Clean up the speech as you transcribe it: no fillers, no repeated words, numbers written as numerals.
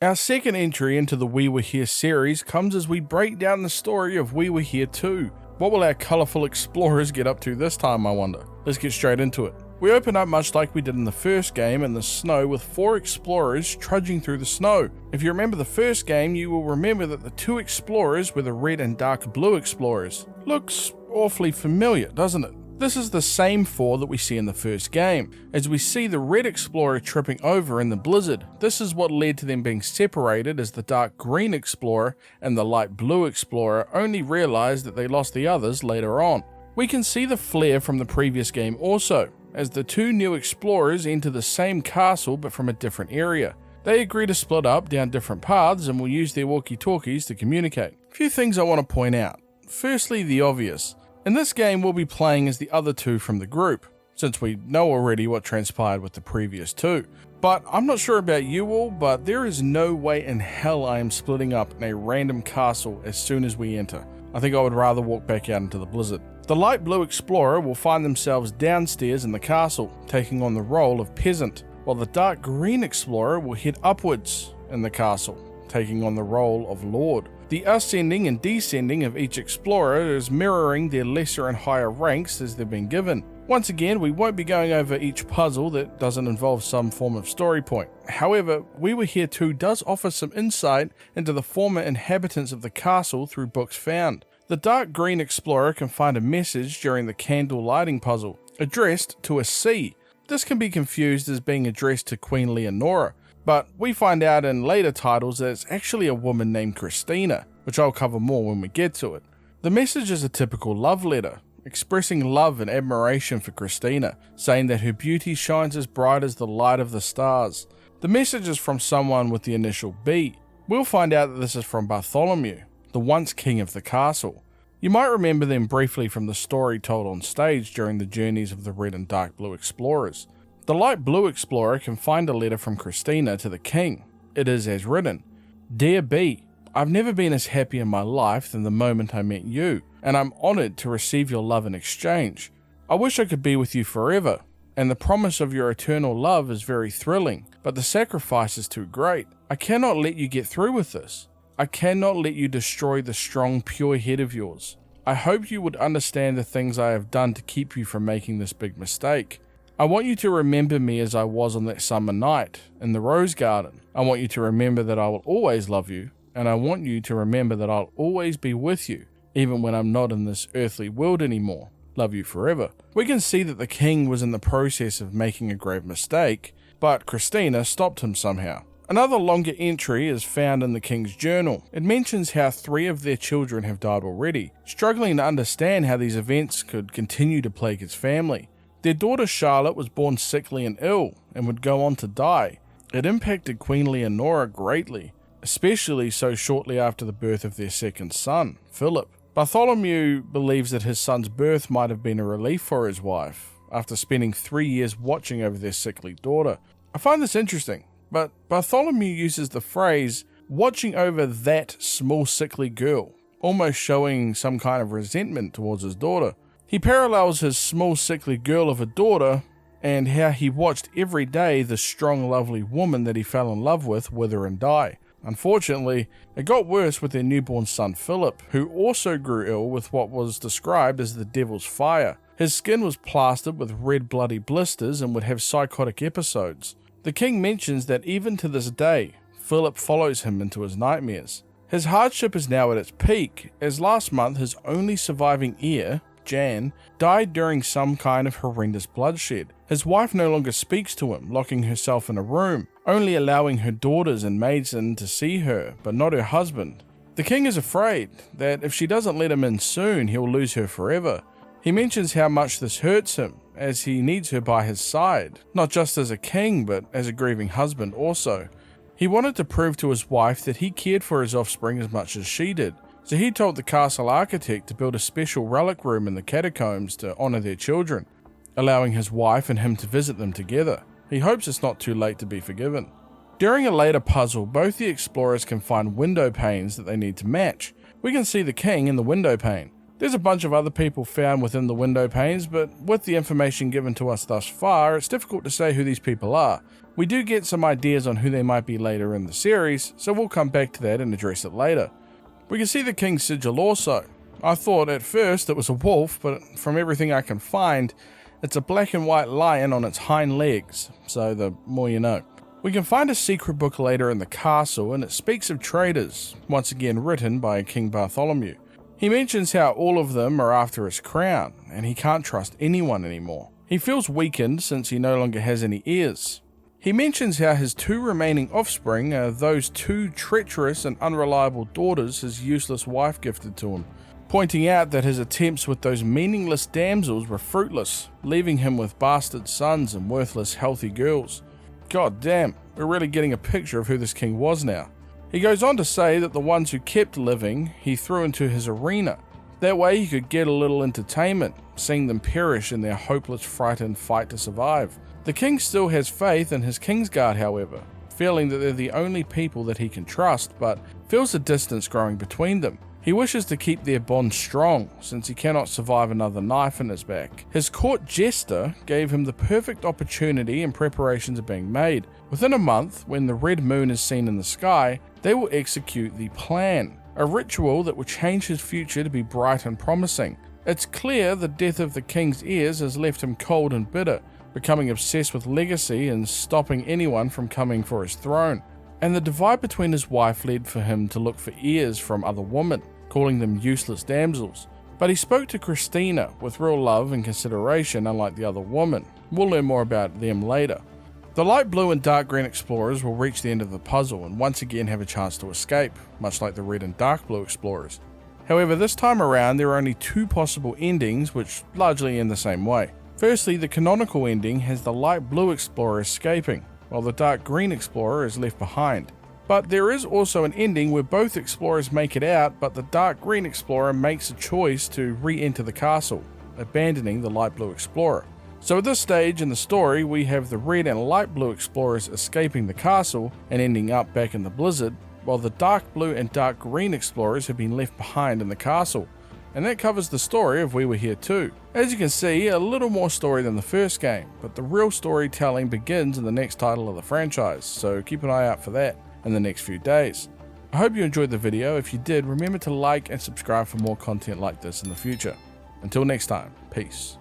Our second entry into the We Were Here series comes as we break down the story of We Were Here 2. What will our colourful explorers get up to this time, I wonder? Let's get straight into it. We open up much like we did in the first game in the snow with 4 explorers trudging through the snow. If you remember the first game, you will remember that the 2 explorers were the red and dark blue explorers. Looks awfully familiar, doesn't it? This is the same 4 that we see in the first game, as we see the red explorer tripping over in the blizzard. This is what led to them being separated, as the dark green explorer and the light blue explorer only realized that they lost the others later on. We can see the flare from the previous game also, as the 2 new explorers enter the same castle but from a different area. They agree to split up down different paths and will use their walkie-talkies to communicate. A few things I want to point out. Firstly, the obvious. In this game, we'll be playing as the other 2 from the group, since we know already what transpired with the previous 2. But I'm not sure about you all, but there is no way in hell I am splitting up in a random castle as soon as we enter. I think I would rather walk back out into the blizzard. The light blue explorer will find themselves downstairs in the castle, taking on the role of peasant, while the dark green explorer will head upwards in the castle, taking on the role of lord. The ascending and descending of each explorer is mirroring their lesser and higher ranks as they've been given. Once again, we won't be going over each puzzle that doesn't involve some form of story point. However, We Were Here 2 does offer some insight into the former inhabitants of the castle through books found. The dark green explorer can find a message during the candle lighting puzzle, addressed to a C. This can be confused as being addressed to Queen Leonora, but we find out in later titles that it's actually a woman named Christina, which I'll cover more when we get to it. The message is a typical love letter, expressing love and admiration for Christina, saying that her beauty shines as bright as the light of the stars. The message is from someone with the initial B. We'll find out that this is from Bartholomew, the once king of the castle. You might remember them briefly from the story told on stage during the journeys of the red and dark blue explorers. The light blue explorer can find a letter from Christina to the king. It is as written, "Dear B, I've never been as happy in my life than the moment I met you, and I'm honoured to receive your love in exchange. I wish I could be with you forever, and the promise of your eternal love is very thrilling, but the sacrifice is too great. I cannot let you get through with this. I cannot let you destroy the strong, pure head of yours. I hope you would understand the things I have done to keep you from making this big mistake. I want you to remember me as I was on that summer night in the rose garden. I want you to remember that I will always love you, and I want you to remember that I'll always be with you, even when I'm not in this earthly world anymore. Love you forever." We can see that the king was in the process of making a grave mistake, but Christina stopped him somehow. Another longer entry is found in the king's journal. It mentions how 3 of their children have died already, struggling to understand how these events could continue to plague his family. Their daughter Charlotte was born sickly and ill, and would go on to die. It impacted Queen Leonora greatly, especially so shortly after the birth of their second son, Philip. Bartholomew believes that his son's birth might have been a relief for his wife, after spending 3 years watching over their sickly daughter. I find this interesting, but Bartholomew uses the phrase, "watching over that small sickly girl," almost showing some kind of resentment towards his daughter. He parallels his small sickly girl of a daughter and how he watched every day the strong lovely woman that he fell in love with wither and die. Unfortunately, it got worse with their newborn son Philip, who also grew ill with what was described as the devil's fire. His skin was plastered with red bloody blisters and would have psychotic episodes. The king mentions that even to this day, Philip follows him into his nightmares. His hardship is now at its peak, as last month his only surviving heir, Jan, died during some kind of horrendous bloodshed. His wife no longer speaks to him, locking herself in a room, only allowing her daughters and maids in to see her, but not her husband. The king is afraid that if she doesn't let him in soon, he'll lose her forever. He mentions how much this hurts him, as he needs her by his side, not just as a king, but as a grieving husband also. He wanted to prove to his wife that he cared for his offspring as much as she did, so he told the castle architect to build a special relic room in the catacombs to honour their children, allowing his wife and him to visit them together. He hopes it's not too late to be forgiven. During a later puzzle, both the explorers can find window panes that they need to match. We can see the king in the window pane. There's a bunch of other people found within the window panes, but with the information given to us thus far, it's difficult to say who these people are. We do get some ideas on who they might be later in the series, so we'll come back to that and address it later. We can see the King's Sigil also. I thought at first it was a wolf, but from everything I can find, it's a black and white lion on its hind legs, so the more you know. We can find a secret book later in the castle, and it speaks of traitors, once again written by King Bartholomew. He mentions how all of them are after his crown, and he can't trust anyone anymore. He feels weakened since he no longer has any heirs. He mentions how his 2 remaining offspring are those 2 treacherous and unreliable daughters his useless wife gifted to him, pointing out that his attempts with those meaningless damsels were fruitless, leaving him with bastard sons and worthless healthy girls. God damn, we're really getting a picture of who this king was now. He goes on to say that the ones who kept living, he threw into his arena. That way he could get a little entertainment, seeing them perish in their hopeless, frightened fight to survive. The king still has faith in his Kingsguard, however, feeling that they're the only people that he can trust, but feels a distance growing between them. He wishes to keep their bond strong, since he cannot survive another knife in his back. His court jester gave him the perfect opportunity and preparations are being made. Within a month, when the red moon is seen in the sky, they will execute the plan, a ritual that will change his future to be bright and promising. It's clear the death of the king's heirs has left him cold and bitter, becoming obsessed with legacy and stopping anyone from coming for his throne. And the divide between his wife led for him to look for heirs from other women, calling them useless damsels. But he spoke to Christina with real love and consideration, unlike the other woman. We'll learn more about them later. The light blue and dark green explorers will reach the end of the puzzle and once again have a chance to escape, much like the red and dark blue explorers. However, this time around there are only 2 possible endings, which largely end the same way. Firstly, the canonical ending has the light blue explorer escaping, while the dark green explorer is left behind. But there is also an ending where both explorers make it out, but the dark green explorer makes a choice to re-enter the castle, abandoning the light blue explorer. So at this stage in the story, we have the red and light blue explorers escaping the castle and ending up back in the blizzard, while the dark blue and dark green explorers have been left behind in the castle. And that covers the story of We Were Here Too. As you can see, a little more story than the first game, but the real storytelling begins in the next title of the franchise, so keep an eye out for that in the next few days. I hope you enjoyed the video. If you did, remember to like and subscribe for more content like this in the future. Until next time, peace.